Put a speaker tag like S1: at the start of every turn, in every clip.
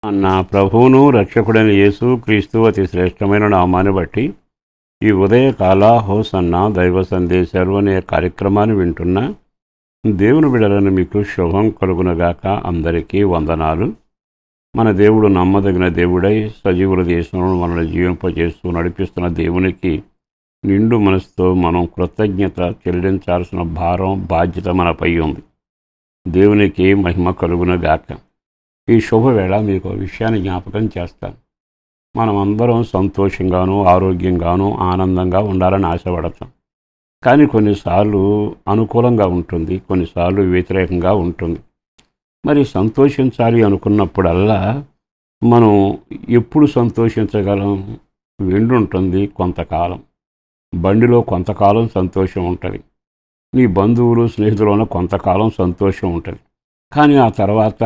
S1: నా ప్రభువును రక్షకుడైన యేసు క్రీస్తు అతి శ్రేష్టమైన నామాన్ని బట్టి ఈ ఉదయకాల హోసన్న దైవ సందేశాలు అనే కార్యక్రమాన్ని వింటున్న దేవుని బిడ్డలను మీకు శుభం కలుగునగాక. అందరికీ వందనాలు. మన దేవుడు నమ్మదగిన దేవుడై సజీవుల దేశంలో మనల్ని జీవింపజేస్తూ నడిపిస్తున్న దేవునికి నిండు మనసుతో మనం కృతజ్ఞత చెల్లించాల్సిన బాధ్యత మనపై ఉంది. దేవునికి మహిమ కలుగునగాక. ఈ శుభవేళ మీకు విషయాన్ని జ్ఞాపకం చేస్తాను. మనమందరం సంతోషంగాను ఆరోగ్యంగాను ఆనందంగా ఉండాలని ఆశపడతాం. కానీ కొన్నిసార్లు అనుకూలంగా ఉంటుంది, కొన్నిసార్లు వ్యతిరేకంగా ఉంటుంది. మరి సంతోషించాలి అనుకున్నప్పుడల్లా మనం ఎప్పుడు సంతోషించగలం? ఉంటుంది కొంతకాలం, బండిలో కొంతకాలం సంతోషం ఉంటుంది, నీ బంధువులు స్నేహితులను కొంతకాలం సంతోషం ఉంటుంది. కానీ ఆ తర్వాత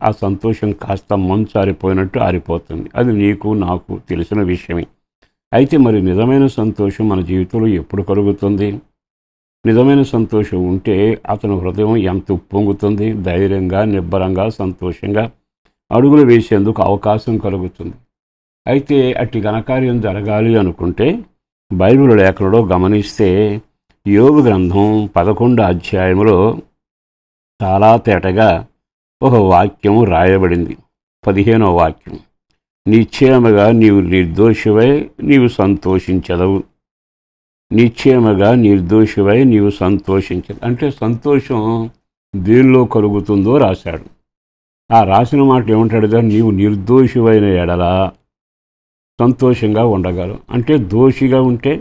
S1: ఆ సంతోషం కాస్త మంచారిపోయినట్టు ఆరిపోతుంది. అది నీకు నాకు తెలిసిన విషయమే. అయితే మరి నిజమైన సంతోషం మన జీవితంలో ఎప్పుడు కలుగుతుంది? నిజమైన సంతోషం ఉంటే అతని హృదయం ఎంత ఉప్పొంగుతుంది, ధైర్యంగా నిబ్బరంగా సంతోషంగా అడుగులు వేసేందుకు అవకాశం కలుగుతుంది. అయితే అట్టి ఘనకార్యం జరగాలి అనుకుంటే బైబిల్ లేఖలలో గమనిస్తే యోబు గ్రంథం 11వ అధ్యాయంలో చాలా తేటగా ఒక వాక్యం రాయబడింది. 15వ వాక్యం, నిశ్చయముగా నీవు నిర్దోషివై నీవు సంతోషించదవు. నిశ్చయముగా నిర్దోషివై నీవు సంతోషించదు అంటే సంతోషం దేనిలో కలుగుతుందో రాశాడు. ఆ రాసిన మాట ఏమంటాడుగా, నీవు నిర్దోషివైన ఎడల సంతోషంగా ఉండగలవు. అంటే దోషిగా ఉంటే,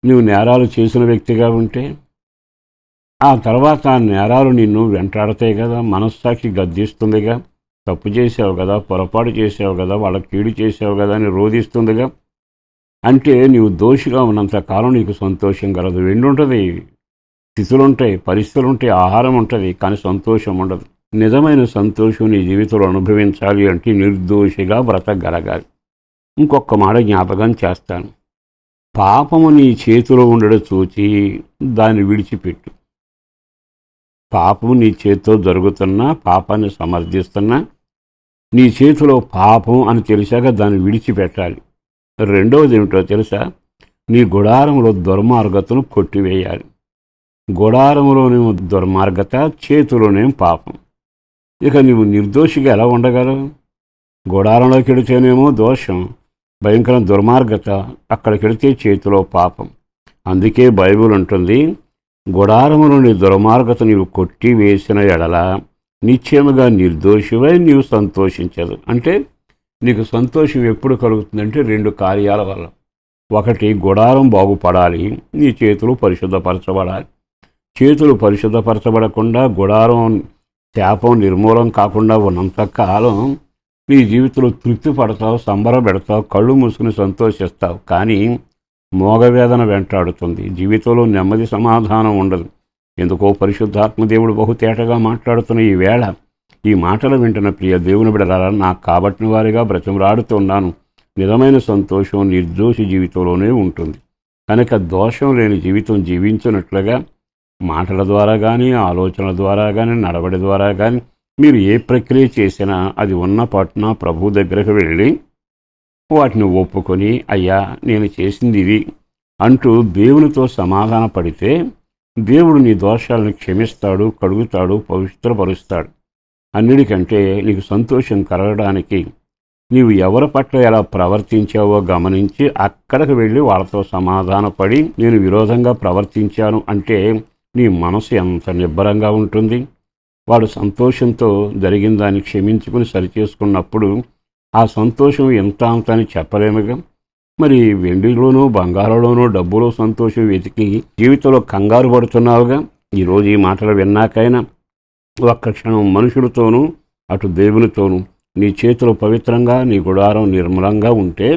S1: నీవు నేరాలు చేసిన వ్యక్తిగా ఉంటే ఆ తర్వాత ఆ నేరాలు నిన్ను వెంటాడతాయి కదా, మనస్సాక్షి గద్దిస్తుందిగా, తప్పు చేసావు కదా, పొరపాటు చేసావు కదా, వాళ్ళకి కీడు చేసావు కదా అని రోధిస్తుందిగా. అంటే నీవు దోషిగా ఉన్నంత కాలం నీకు సంతోషం కలదు. ఉంటుంది, స్థితులుంటాయి, పరిస్థితులుంటాయి, ఆహారం ఉంటుంది, కానీ సంతోషం ఉండదు. నిజమైన సంతోషం నీ జీవితంలో అనుభవించాలి అంటే నిర్దోషిగా బ్రతకగలగాలి. ఇంకొక మాట జ్ఞాపకం చేస్తాను. పాపము నీ చేతిలో ఉండడం చూచి దాన్ని విడిచిపెట్టు. పాపం నీ చేతితో జరుగుతున్నా, పాపాన్ని సమర్థిస్తున్నా, నీ చేతిలో పాపం అని తెలిసాక దాన్ని విడిచిపెట్టాలి. రెండవది ఏమిటో తెలుసా? నీ గుడారంలో దుర్మార్గతను కొట్టివేయాలి. గుడారంలోనేమో దుర్మార్గత, చేతిలోనేమో పాపం. ఇక నీవు నిర్దోషిగా ఎలా ఉండగలవు? గుడారంలోకి వెళితేనేమో దోషం, భయంకర దుర్మార్గత, అక్కడికి వెళితే చేతిలో పాపం. అందుకే బైబిల్ ఉంటుంది, గుడారములోని దుర్మార్గత నీవు కొట్టి వేసిన ఎడల నిశ్చయముగా నిర్దోషివై నీవు సంతోషించదు. అంటే నీకు సంతోషం ఎప్పుడు కలుగుతుందంటే 2 కార్యాల వల్ల. ఒకటి, గుడారం బాగుపడాలి, నీ చేతులు పరిశుద్ధపరచబడాలి. చేతులు పరిశుద్ధపరచబడకుండా గుడారం శాపం నిర్మూలం కాకుండా ఉన్నంత కాలం నీ జీవితంలో తృప్తి పడతావు, సంబరపెడతావు, కళ్ళు మూసుకుని సంతోషిస్తావు. కానీ మోగవేదన వెంటాడుతుంది, జీవితంలో నెమ్మది సమాధానం ఉండదు. ఎందుకో పరిశుద్ధాత్మదేవుడు బహుతేటగా మాట్లాడుతున్న ఈ వేళ ఈ మాటలు వింటున్న ప్రియ దేవుని బిడ్డలారా, నాకు కాబట్టిన వారిగా బ్రతిమలాడుతున్నాను. నిజమైన సంతోషం నిర్దోషి జీవితంలోనే ఉంటుంది. కనుక దోషం లేని జీవితం జీవించినట్లుగా మాటల ద్వారా కానీ, ఆలోచనల ద్వారా కానీ, నడవడి ద్వారా కానీ మీరు ఏ ప్రక్రియ చేసినా అది ఉన్న పట్న ప్రభు దగ్గరకు వెళ్ళి వాటిని ఒప్పుకొని, అయ్యా నేను చేసింది ఇది అంటూ దేవునితో సమాధాన పడితే దేవుడు నీ దోషాలను క్షమిస్తాడు, కడుగుతాడు, పవిత్రపరుస్తాడు. అన్నిటికంటే నీకు సంతోషం కలగడానికి నీవు ఎవరి పట్ల ఎలా ప్రవర్తించావో గమనించి అక్కడికి వెళ్ళి వాళ్ళతో సమాధానపడి, నేను విరోధంగా ప్రవర్తించాను అంటే నీ మనసు ఎంత నిబ్బరంగా ఉంటుంది. వాడు సంతోషంతో జరిగిన దాన్ని క్షమించుకుని సరిచేసుకున్నప్పుడు ఆ సంతోషం ఎంత అంత అని చెప్పలేముగా. మరి వెండిలోనూ బంగారంలోనూ డబ్బులో సంతోషం వెతికి జీవితంలో కంగారు పడుతున్నావుగా. ఈరోజు ఈ మాటలు విన్నాకైనా ఒక్క క్షణం మనుషులతోనూ అటు దేవునితోనూ నీ చేతులు పవిత్రంగా, నీ గుడారం నిర్మలంగా ఉంటే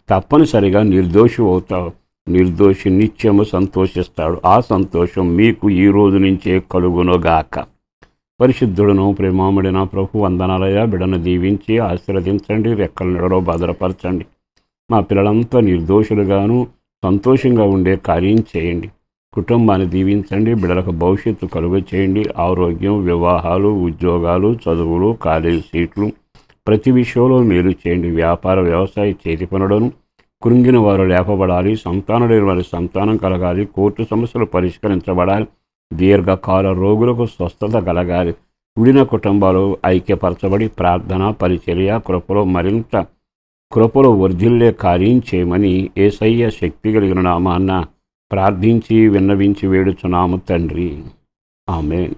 S1: తప్పనిసరిగా నిర్దోషి అవుతావు. నిర్దోషి నిత్యము సంతోషిస్తాడు. ఆ సంతోషం మీకు ఈ రోజు నుంచే కలుగునుగాక. పరిశుద్ధుడును ప్రేమాముడిన ప్రభు వందనాలయ, బిడను దీవించి ఆశీర్వదించండి, రెక్కల నీడలో భద్రపరచండి. మా పిల్లలంతా నిర్దోషులుగాను సంతోషంగా ఉండే కార్యం చేయండి. కుటుంబాన్ని దీవించండి, బిడ్డలకు భవిష్యత్తు కలుగ చేయండి. ఆరోగ్యం, వివాహాలు, ఉద్యోగాలు, చదువులు, కాలేజీ సీట్లు, ప్రతి విషయంలో మేలు చేయండి. వ్యాపార వ్యవసాయ చేతి పనులను కృంగిన వారు లేపబడాలి. సంతానం లేని వారి సంతానం కలగాలి. కోర్టు సమస్యలు పరిష్కరించబడాలి. దీర్ఘకాల రోగులకు స్వస్థత కలగాలి. విడిన కుటుంబాలు ఐక్యపరచబడి ప్రార్థన, పరిచర్య, కృపలో వర్ధిల్లే కార్యం చేయమని యేసయ్య శక్తి కలిగిన నామాన్న ప్రార్థించి విన్నవించి వేడుచున్నాము తండ్రి. ఆమేన్.